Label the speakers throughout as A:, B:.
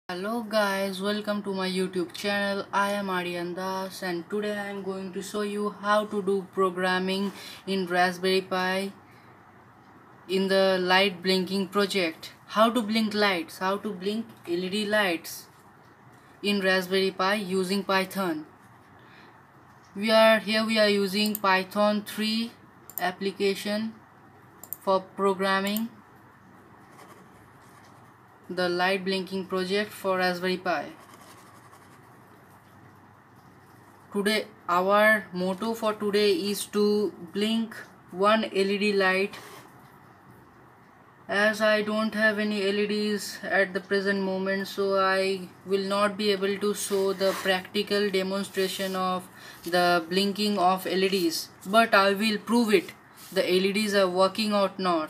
A: Hello guys, welcome to my YouTube channel. I am Aryan Das and today I am going to show you how to do programming in Raspberry Pi in the light blinking project. How to blink lights, how to blink LED lights in Raspberry Pi using Python. We are using Python 3 application for programming the light blinking project for Raspberry Pi. Today our motto for today is to blink one LED light. As I don't have any LEDs at the present moment, so I will not be able to show the practical demonstration of the blinking of LEDs, but I will prove it. The LEDs are working or not.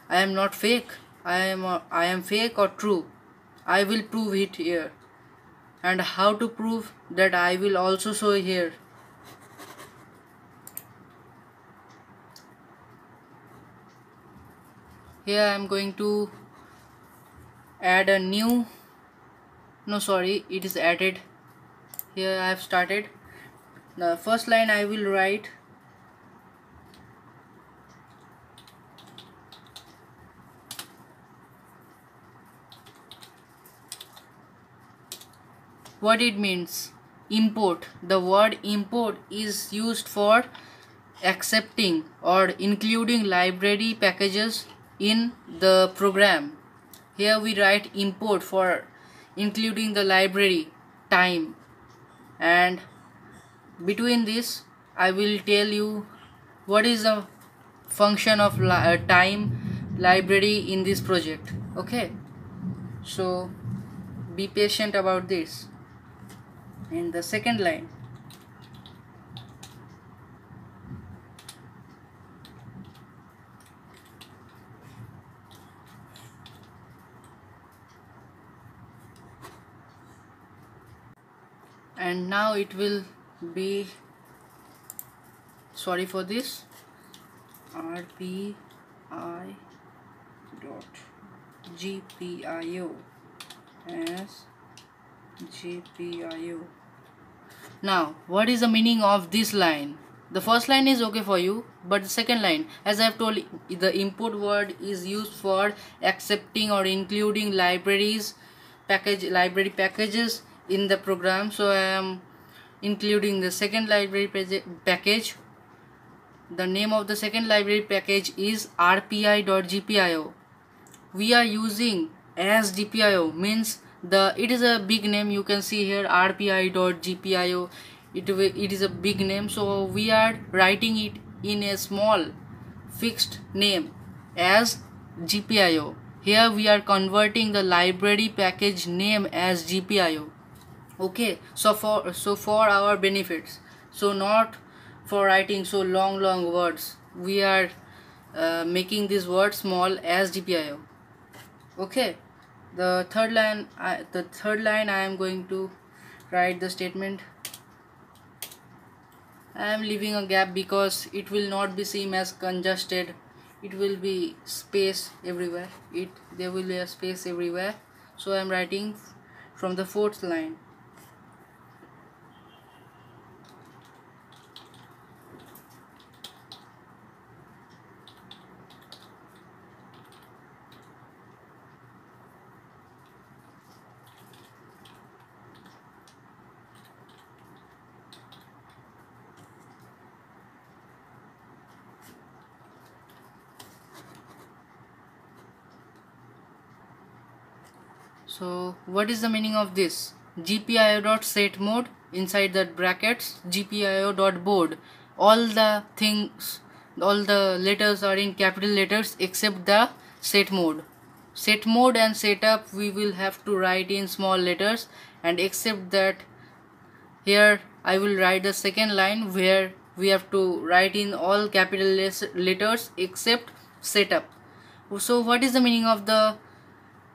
A: I am not fake. I am fake or true. I will prove it here. And how to prove that I will also show here. Here I am going to add a new, it is added. Here I have started. The first line I will write what it means. Import. The word import is used for accepting or including library packages in the program. Here we write import for including the library time, and between this I will tell you what is the function of time library in this project. Okay, so be patient about this. In the second line, and now it will be, sorry for this, rpi dot gpio as gpio. Now what is the meaning of this line? The first line is okay for you, but the second line, as I have told, the import word is used for accepting or including library packages in the program. So I am including the second library package. The name of the second library package is rpi.gpio. We are using as GPIO, means it is a big name. You can see here rpi.gpio. It is a big name, so we are writing it in a small fixed name as GPIO. Here we are converting the library package name as GPIO. Okay, so for our benefits, so not for writing so long words, we are making this word small as GPIO. Okay, the third line I am going to write the statement. I am leaving a gap because it will not be seen as congested. It will be space everywhere. There will be a space everywhere. So I am writing from the fourth line. So what is the meaning of this? GPIO.setMode, inside that brackets GPIO.board. All the letters are in capital letters except the set mode. Set mode and setup we will have to write in small letters, and except that, here I will write the second line where we have to write in all capital letters except setup. So what is the meaning of the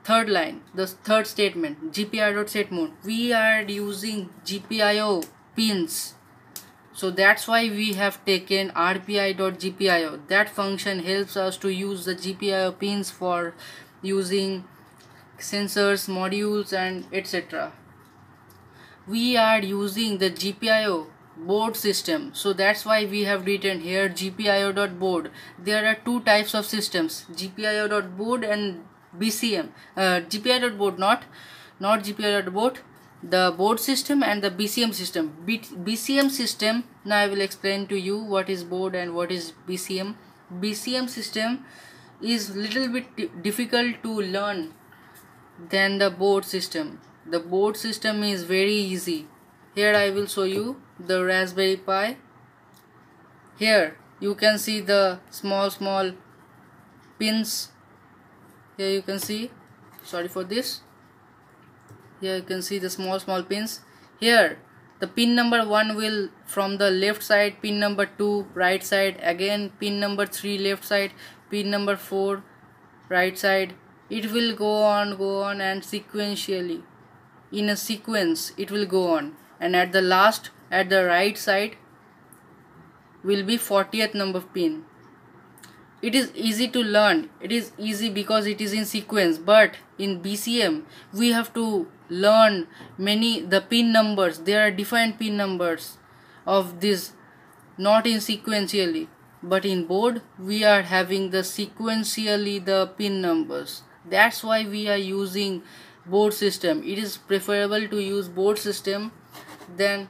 A: third line, the third statement, GPIO.setMode? We are using GPIO pins, so that's why we have taken rpi.gpio. That function helps us to use the GPIO pins for using sensors, modules, and etc. We are using the GPIO board system, so that's why we have written here GPIO.board. There are two types of systems, GPIO.board and BCM. GPIO.board, not GPIO.board, the board system, and the BCM system. BCM system, now I will explain to you what is board and what is BCM. BCM system is little bit difficult to learn than the board system. The board system is very easy. Here I will show you the Raspberry Pi. Here you can see the small pins. Here you can see, sorry for this, here you can see the small pins. Here the pin number 1 will from the left side, pin number 2 right side, again pin number 3 left side, pin number 4 right side. It will go on and sequentially, in a sequence it will go on, and at the last, at the right side will be 40th number pin. It is easy to learn, it is easy because it is in sequence, but in BCM we have to learn the pin numbers. There are different pin numbers of this, not in sequentially, but in board we are having the sequentially the pin numbers. That's why we are using board system. It is preferable to use board system than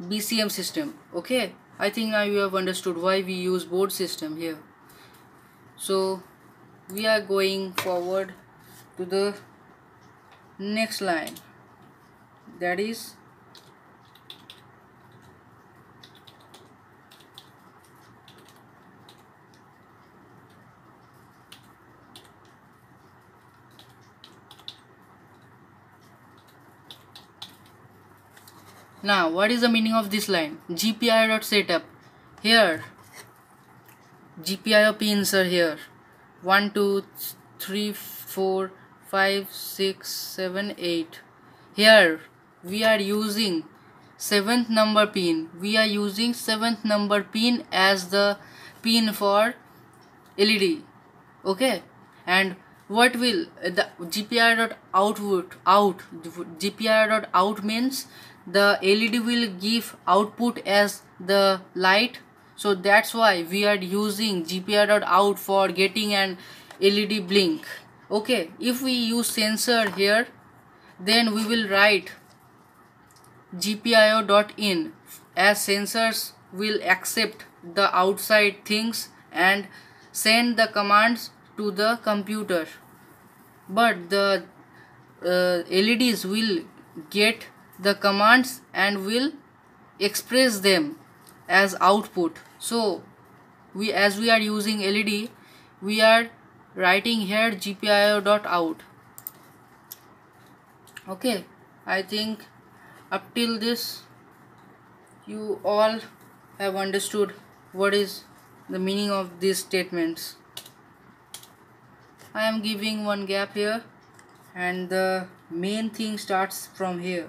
A: BCM system. Okay, I think now you have understood why we use board system here. So we are going forward to the next line, that is now what is the meaning of this line? GPIO.setup. Here GPIO pins are here, 1 2 3 4 5 6 7 8. Here we are using 7th number pin. We are using 7th number pin as the pin for LED. Okay, and what will the GPIO.out means the LED will give output as the light. So that's why we are using GPIO.out for getting an LED blink. Okay, if we use sensor here, then we will write GPIO.in, as sensors will accept the outside things and send the commands to the computer, but the LEDs will get the commands and will express them as output. So as we are using LED, we are writing here GPIO.out. Okay, I think up till this you all have understood what is the meaning of these statements. I am giving one gap here, and the main thing starts from here.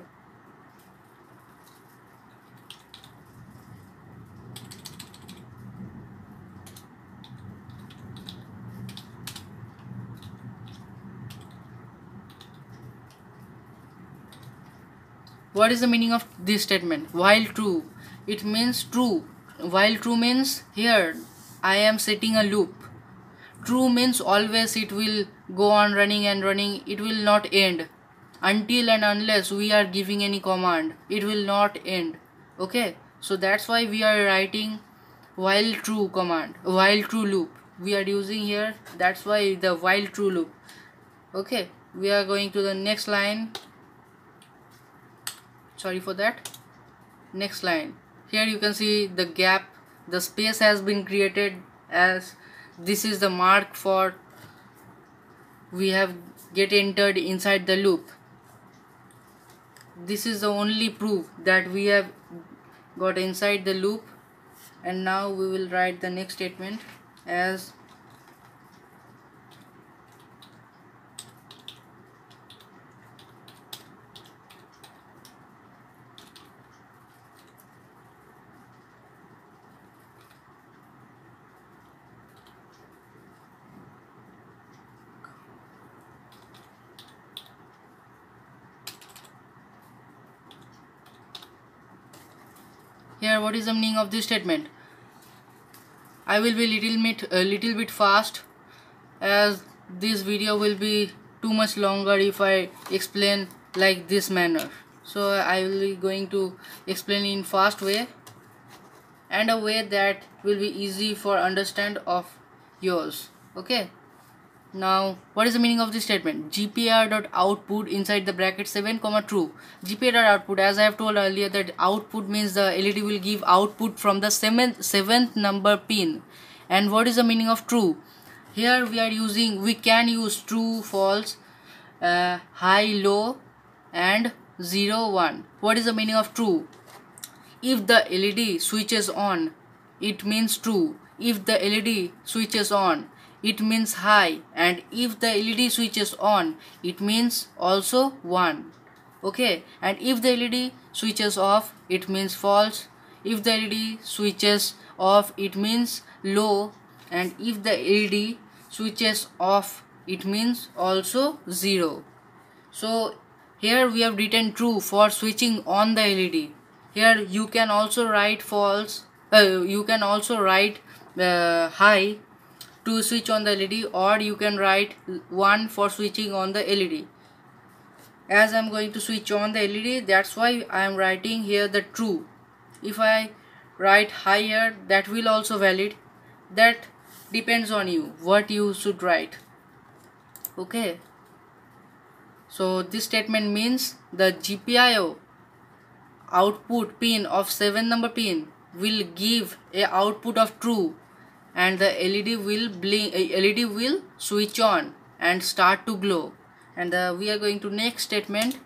A: What is the meaning of this statement? While true, it means true. While true means here I am setting a loop. True means always it will go on running and running. It will not end until and unless we are giving any command. It will not end. Okay, so that's why we are writing while true command, while true loop we are using here. That's why the while true loop. Okay, we are going to the next line. Sorry for that. Next line. Here you can see the gap, the space has been created, as this is the mark for we have get entered inside the loop. This is the only proof that we have got inside the loop. And now we will write the next statement as Here, what is the meaning of this statement? I will be little bit fast, as this video will be too much longer if I explain like this manner. So I will be going to explain in fast way and a way that will be easy for understand of yours. Okay. Now, what is the meaning of this statement? GPIO.output inside the bracket 7 comma true. GPIO.output, as I have told earlier, that output means the LED will give output from the seventh number pin. And what is the meaning of true? Here we can use true, false, high, low, and 0, 1. What is the meaning of true? If the LED switches on, it means true. If the LED switches on, it means high, and if the LED switches on, it means also 1. Okay, and if the LED switches off, it means false. If the LED switches off, it means low, and if the LED switches off, it means also 0. So here we have written true for switching on the LED. Here you can also write false, you can also write high to switch on the LED, or you can write 1 for switching on the LED. As I am going to switch on the LED, that's why I am writing here the true. If I write higher, that will also valid. That depends on you what you should write. Okay. So this statement means the GPIO output pin of 7 number pin will give a output of true, and the LED will blink, LED will switch on and start to glow. And we are going to next statement.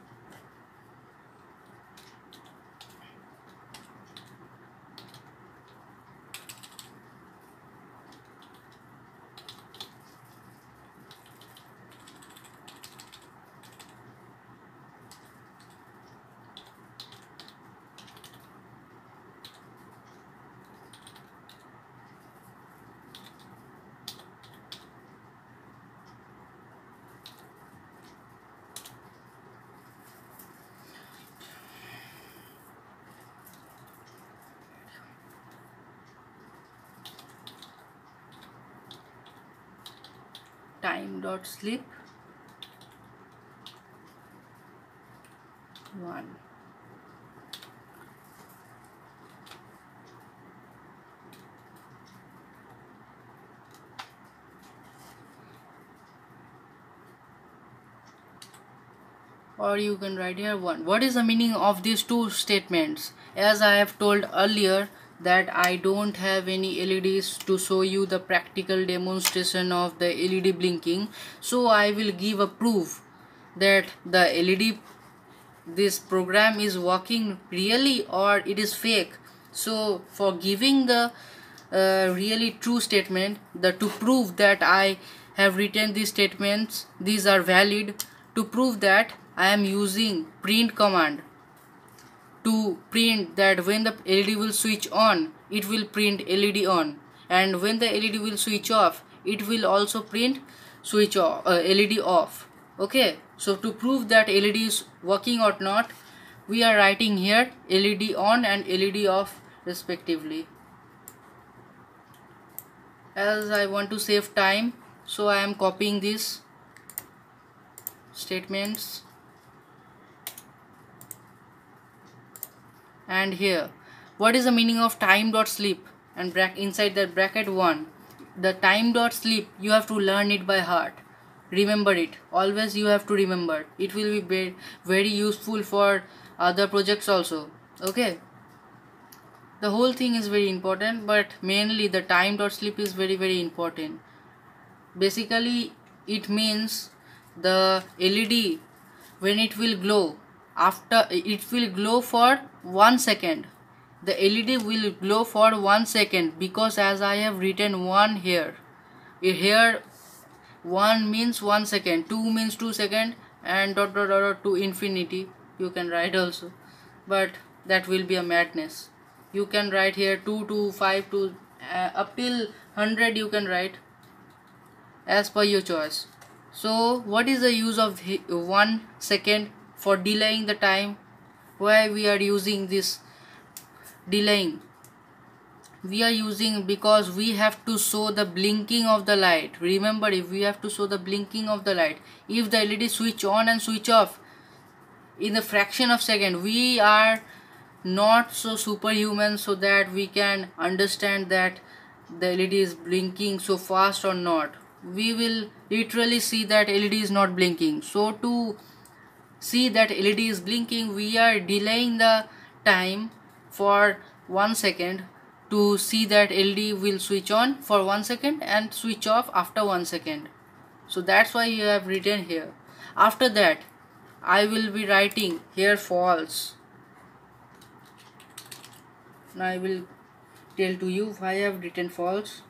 A: Time.sleep 1. Or you can write here 1. What is the meaning of these two statements? As I have told earlier, that I don't have any LEDs to show you the practical demonstration of the LED blinking, so I will give a proof that the LED, this program is working really or it is fake. So for giving the really true statement, to prove that I have written these statements, these are valid, to prove that I am using print command to print that when the LED will switch on, it will print LED on, and when the LED will switch off, it will also print switch off, LED off. Okay, so to prove that LED is working or not, we are writing here LED on and LED off respectively. As I want to save time, so I am copying these statements. And here, what is the meaning of time.sleep and inside that bracket 1? The time.sleep, you have to learn it by heart. Remember it. Always you have to remember. It will be very useful for other projects also. Okay. The whole thing is very important, but mainly the time.sleep is very important. Basically, it means the LED, when it will glow, after it will glow for 1 second. The LED will glow for 1 second, because as I have written 1 here, 1 means 1 second, 2 means 2 second, and ... to infinity you can write also, but that will be a madness. You can write here 2 to 5 to up till 100 you can write as per your choice. So what is the use of 1 second for delaying the time? Why we are using this delaying? We are using because we have to show the blinking of the light. Remember, if we have to show the blinking of the light, if the LED switch on and switch off in a fraction of second, we are not so superhuman so that we can understand that the LED is blinking so fast or not. We will literally see that LED is not blinking. So to see that LED is blinking, we are delaying the time for 1 second to see that LED will switch on for 1 second and switch off after 1 second. So that's why you have written here. After that, I will be writing here false. Now I will tell to you why I have written false.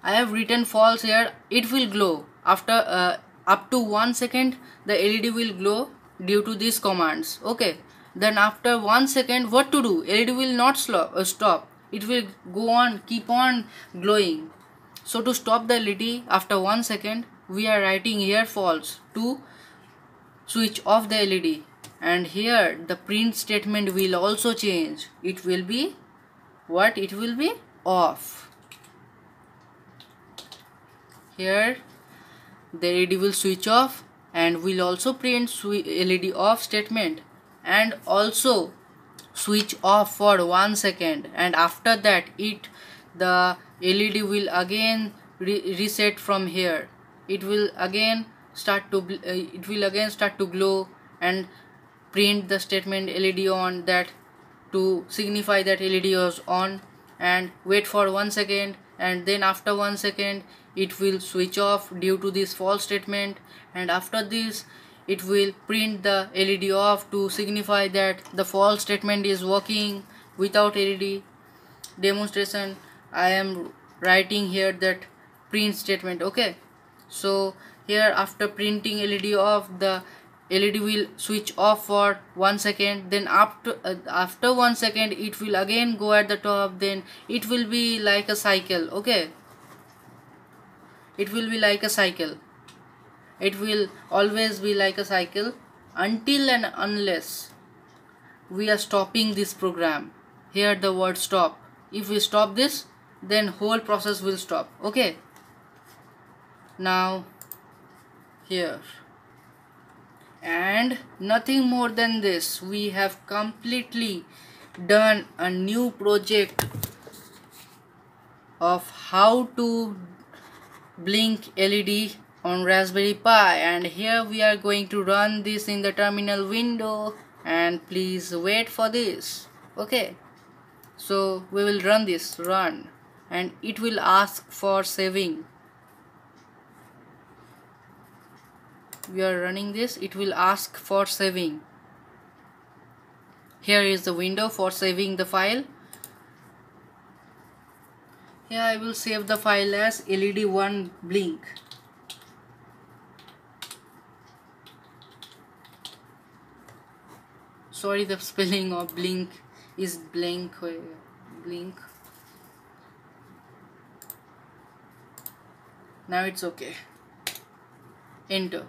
A: I have written false here. It will glow after up to 1 second. The LED will glow due to these commands. Okay. Then after 1 second, what to do? LED will not stop. It will go on, keep on glowing. So to stop the LED after 1 second, we are writing here false to switch off the LED. And here the print statement will also change. It will be what? It will be off. Here the LED will switch off and will also print LED off statement and also switch off for 1 second, and after that the LED will again reset from here. It will again start to glow and print the statement LED on, that to signify that LED was on, and wait for 1 second, and then after 1 second it will switch off due to this false statement, and after this it will print the LED off to signify that the false statement is working without LED. Demonstration, I am writing here that print statement. Okay, so here after printing LED off, the LED will switch off for 1 second, then after 1 second it will again go at the top, then it will be like a cycle. Okay, it will be like a cycle. It will always be like a cycle until and unless we are stopping this program. Here the word stop. If we stop this, then whole process will stop. Okay, now here, and nothing more than this, we have completely done a new project of how to blink LED on Raspberry Pi, and here we are going to run this in the terminal window, and please wait for this. Okay, so we will run this, and it will ask for saving. We are running this, it will ask for saving. Here is the window for saving the file. Here I will save the file as LED1 blink. Sorry, the spelling of blink is blink. Now it's okay. Enter.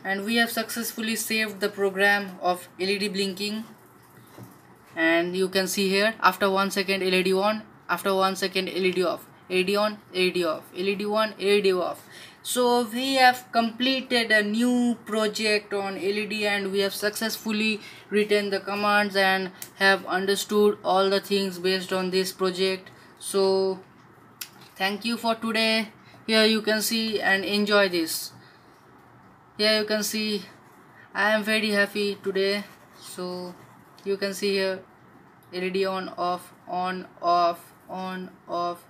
A: And we have successfully saved the program of LED blinking, and you can see here after 1 second LED on, after 1 second LED off, LED on, LED off, LED on, LED off. So we have completed a new project on LED, and we have successfully written the commands and have understood all the things based on this project. So thank you for today. Here you can see and enjoy this. Here you can see I am very happy today. So you can see here LED on, off, on, off, on, off.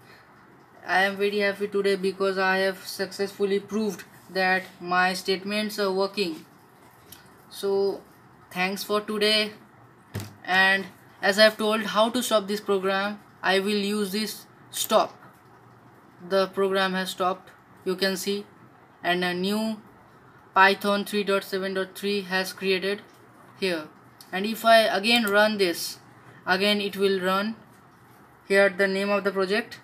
A: I am very happy today because I have successfully proved that my statements are working. So thanks for today, and as I have told how to stop this program, I will use this stop. The program has stopped, you can see, and a new Python 3.7.3 has created here. And if I again run this, again it will run. Here the name of the project,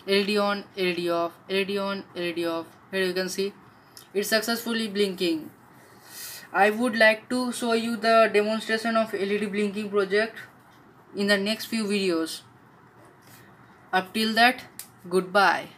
A: LED on, LED off, LED on, LED off. Here you can see it's successfully blinking. I would like to show you the demonstration of LED blinking project in the next few videos. Up till that, goodbye.